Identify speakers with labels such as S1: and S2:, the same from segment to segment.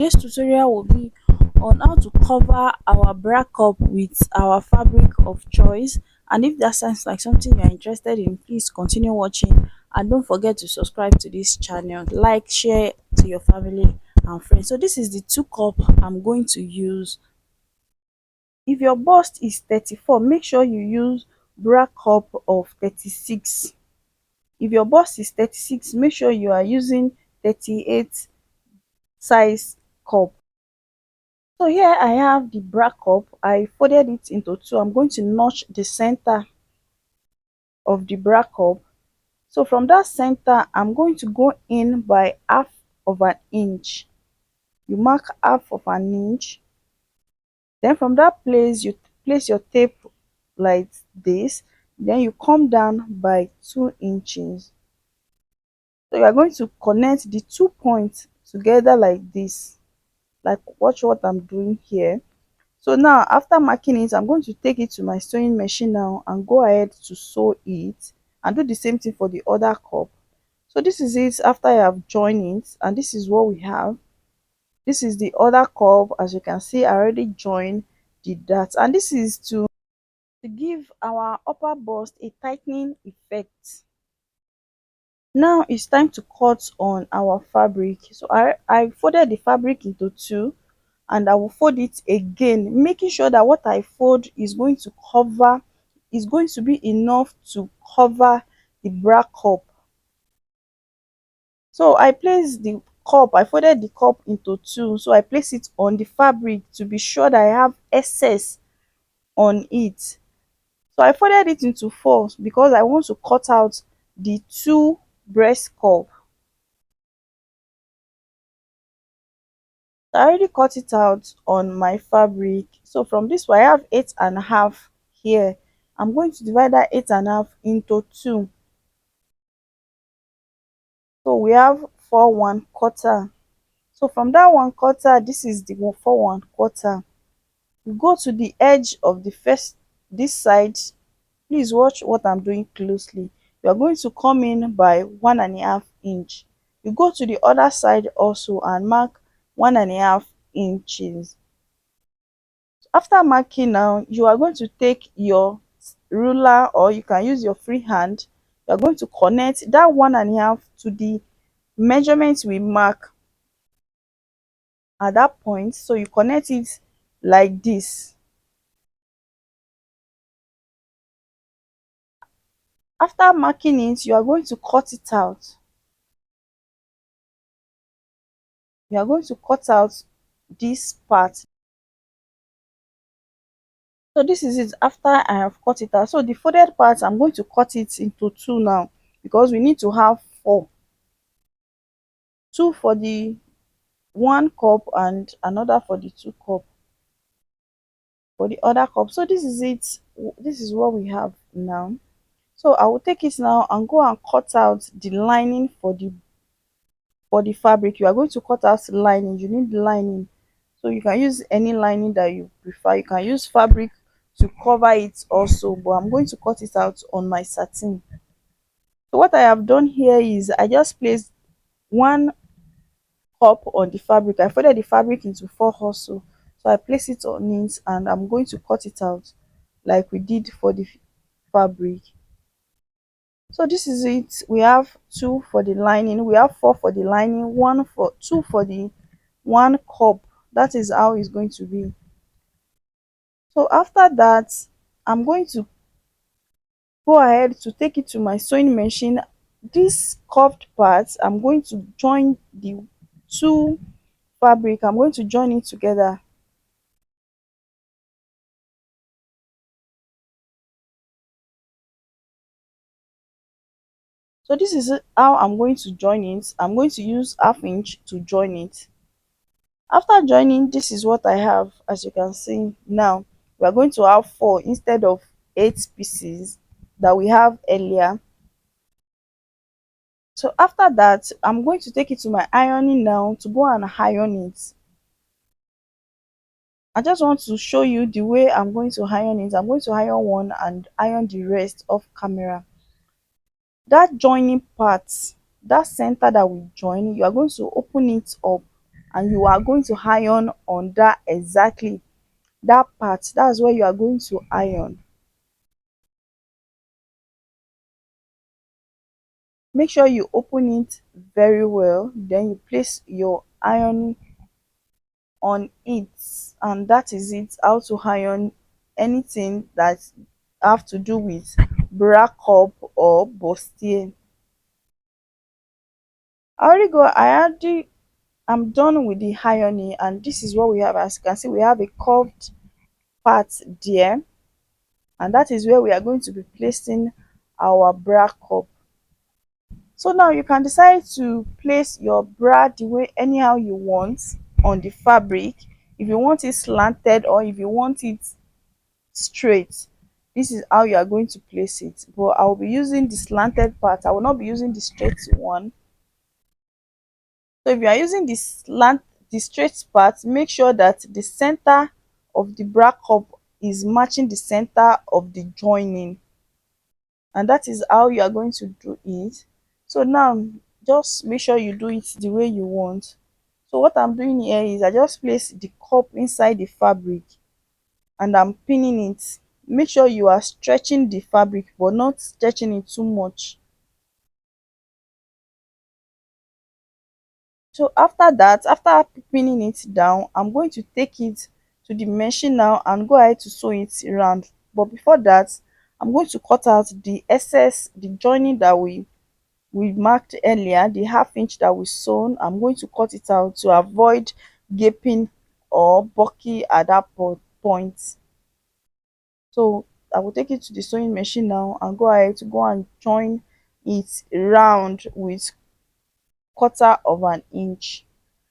S1: This tutorial will be on how to cover our bra cup with our fabric of choice. And if that sounds like something you're interested in, please continue watching and don't forget to subscribe to this channel, like, share to your family and friends. So this is the two cup I'm going to use. If your bust is 34, make sure you use bra cup of 36. If your bust is 36, make sure you are using 38 size cup. So here I have the bra cup. I folded it into two. I'm going to notch the center of the bra cup. So from that center, I'm going to go in by half of an inch. You mark half of an inch. Then from that place, you place your tape like this. Then you come down by 2 inches. So you are going to connect the 2 points together like this. Like watch what I'm doing here. So now after marking it, I'm going to take it to my sewing machine now and go ahead to sew it and do the same thing for the other cup. So this is it after I have joined it, and this is what we have. This is the other cup. As you can see, I already joined the dots, and this is to give our upper bust a tightening effect. Now it's time to cut on our fabric. So I folded the fabric into two, and I will fold it again, making sure that what I fold is going to cover, is going to be enough to cover the bra cup. So I placed the cup, I folded the cup into two, so I place it on the fabric to be sure that I have excess on it. So I folded it into four because I want to cut out the two breast cup. I already cut it out on my fabric. So from this one I have 8.5 here. I'm going to divide that 8.5 into two. So we have 4 1/4. So from that 1/4, this is the 4 1/4. You go to the edge of the first, this side. Please watch what I'm doing closely. You are going to come in by 1.5 inch. You go to the other side also and mark 1.5 inches. After marking now, you are going to take your ruler, or you can use your free hand. You are going to connect that 1.5 to the measurement we mark at that point. So you connect it like this. After marking it, you are going to cut it out. You are going to cut out this part. So this is it after I have cut it out. So the folded part, I'm going to cut it into two now, because we need to have four. Two for the one cup and another for the two cup for the other cup. So this is it. This is what we have now. So I will take it now and go and cut out the lining for the fabric. You are going to cut out the lining. You need the lining, so you can use any lining that you prefer. You can use fabric to cover it also, but I'm going to cut it out on my satin. So what I have done here is I just placed one cup on the fabric. I folded the fabric into four also, so I place it on it and I'm going to cut it out like we did for the fabric. So this is it. We have two for the lining, we have four for the lining, one for two for the one cup. That is how it's going to be. So after that, I'm going to go ahead to take it to my sewing machine. This curved part, I'm going to join the two fabric, I'm going to join it together. So this is how I'm going to join it. I'm going to use half inch to join it. After joining, this is what I have. As you can see now, we are going to have four instead of 8 pieces that we have earlier. So after that, I'm going to take it to my ironing now to go and iron it. I just want to show you the way I'm going to iron it. I'm going to iron one and iron the rest off camera. That joining part, that center that we join, you are going to open it up. and you are going to iron on that exactly that part. That's where you are going to iron. Make sure you open it very well, then you place your iron on it, and that is it. How to iron anything that have to do with bra cup or bustier. I'm done with the ironing, and this is what we have. As you can see, we have a curved part there, and that is where we are going to be placing our bra cup. So now you can decide to place your bra the way anyhow you want on the fabric. If you want it slanted or if you want it straight, this is how you are going to place it. But I will be using the slanted part. I will not be using the straight one. So if you are using the straight part, make sure that the center of the bra cup is matching the center of the joining, and that is how you are going to do it. So now just make sure you do it the way you want. So what I'm doing here is I just place the cup inside the fabric and I'm pinning it. Make sure you are stretching the fabric but not stretching it too much. So after that, after pinning it down, I'm going to take it to the machine now and go ahead to sew it around. But before that, I'm going to cut out the excess, the joining that we marked earlier, the half inch that we sewn. I'm going to cut it out to avoid gaping or bulky at that point. So I will take it to the sewing machine now and go ahead to go and join it round with quarter of an inch.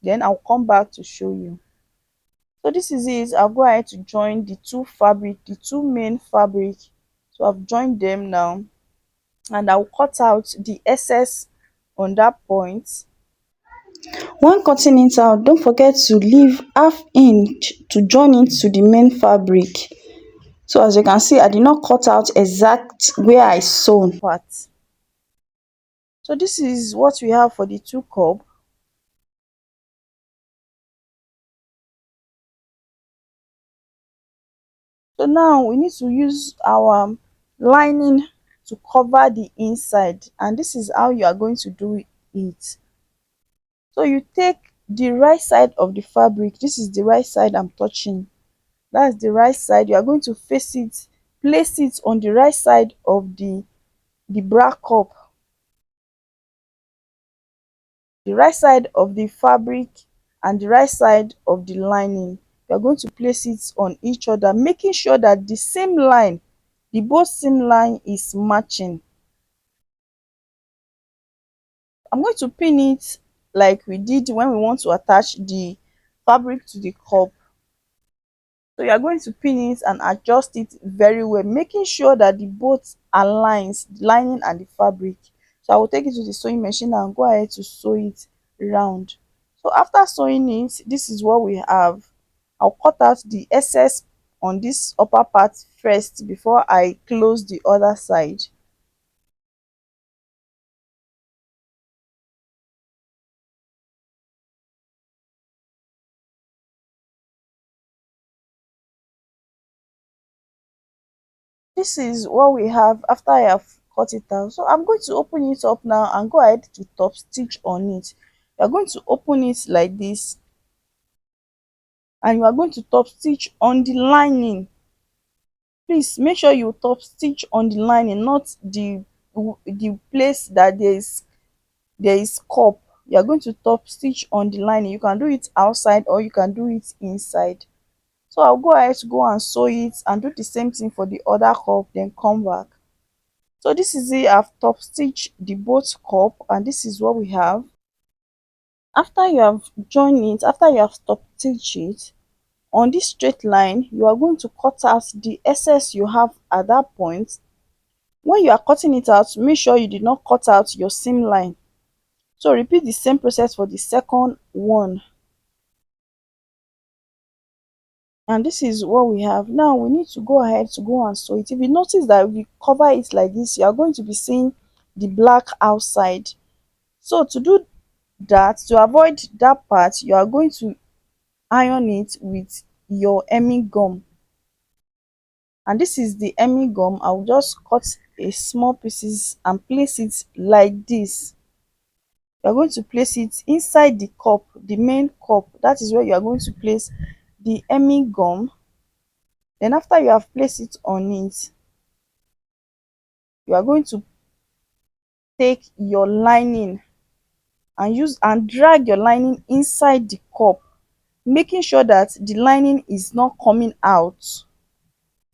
S1: Then I'll come back to show you. So this is it. I'll go ahead to join the two main fabric. So I've joined them now, and I'll cut out the excess on that point. When cutting it out, don't forget to leave half inch to join it to the main fabric. So as you can see, I did not cut out exact where I sewn part. So this is what we have for the two cup. So now we need to use our lining to cover the inside, and this is how you are going to do it. So you take the right side of the fabric. This is the right side I'm touching. That's the right side. You are going to face it, place it on the right side of the bra cup, the right side of the fabric and the right side of the lining. You are going to place it on each other, making sure that the same line, the both seam line is matching. I'm going to pin it like we did when we want to attach the fabric to the cup. So you are going to pin it and adjust it very well, making sure that the both aligns, the lining and the fabric. So I will take it to the sewing machine and go ahead to sew it round. So after sewing it, this is what we have. I'll cut out the excess on this upper part first before I close the other side. This is what we have after I have cut it out. So I'm going to open it up now and go ahead to top stitch on it. You're going to open it like this, and you are going to top stitch on the lining. Please make sure you top stitch on the lining, not the place that there is cup. You are going to top stitch on the lining. You can do it outside or you can do it inside. So I'll go ahead to go and sew it and do the same thing for the other cup, then come back. So this is it. I've top stitched the both cup, and this is what we have. After you have joined it, after you have top stitched it, on this straight line you are going to cut out the excess you have at that point. When you are cutting it out, make sure you did not cut out your seam line. So repeat the same process for the second one, and this is what we have. Now we need to go ahead to go and sew it. If you notice that if you cover it like this, you are going to be seeing the black outside. So to do that, to avoid that part, you are going to iron it with your hemming gum. And this is the hemming gum. I'll just cut a small pieces and place it like this. You are going to place it inside the cup, the main cup. That is where you are going to place the hemming gum. Then after you have placed it on it, you are going to take your lining and use and drag your lining inside the cup, making sure that the lining is not coming out.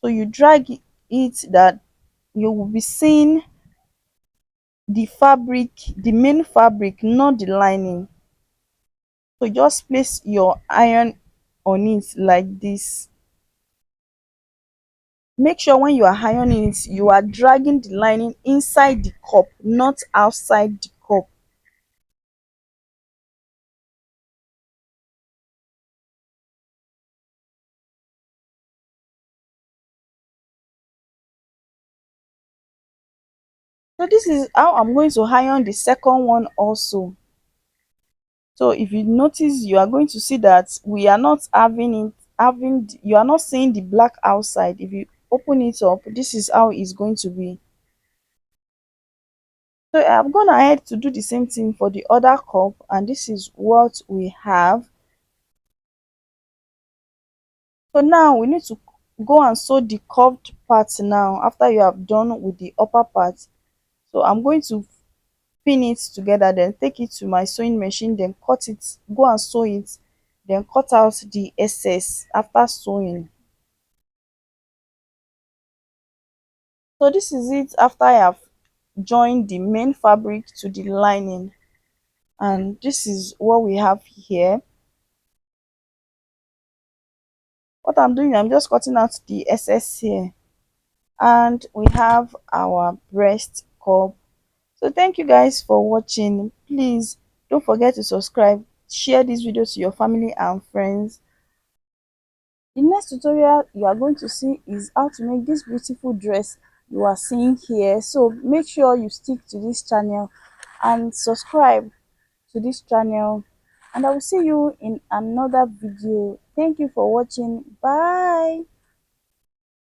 S1: So you drag it that you will be seeing the fabric, the main fabric, not the lining. So just place your iron on it like this. Make sure when you are ironing it, you are dragging the lining inside the cup, not outside the cup. So this is how I'm going to iron the second one also. So if you notice, you are going to see that we are not you are not seeing the black outside. If you open it up, this is how it's going to be. So I've gone ahead to do the same thing for the other cup, and this is what we have. So now we need to go and sew the curved part now after you have done with the upper part. So I'm going to pin it together, then take it to my sewing machine, then cut it, go and sew it, then cut out the excess after sewing. So this is it after I have joined the main fabric to the lining, and this is what we have here. What I'm doing, I'm just cutting out the excess here, and we have our breast cup. So thank you guys for watching. Please don't forget to subscribe, share this video to your family and friends. The next tutorial you are going to see is how to make this beautiful dress you are seeing here. So make sure you stick to this channel and subscribe to this channel, and I will see you in another video. Thank you for watching. Bye.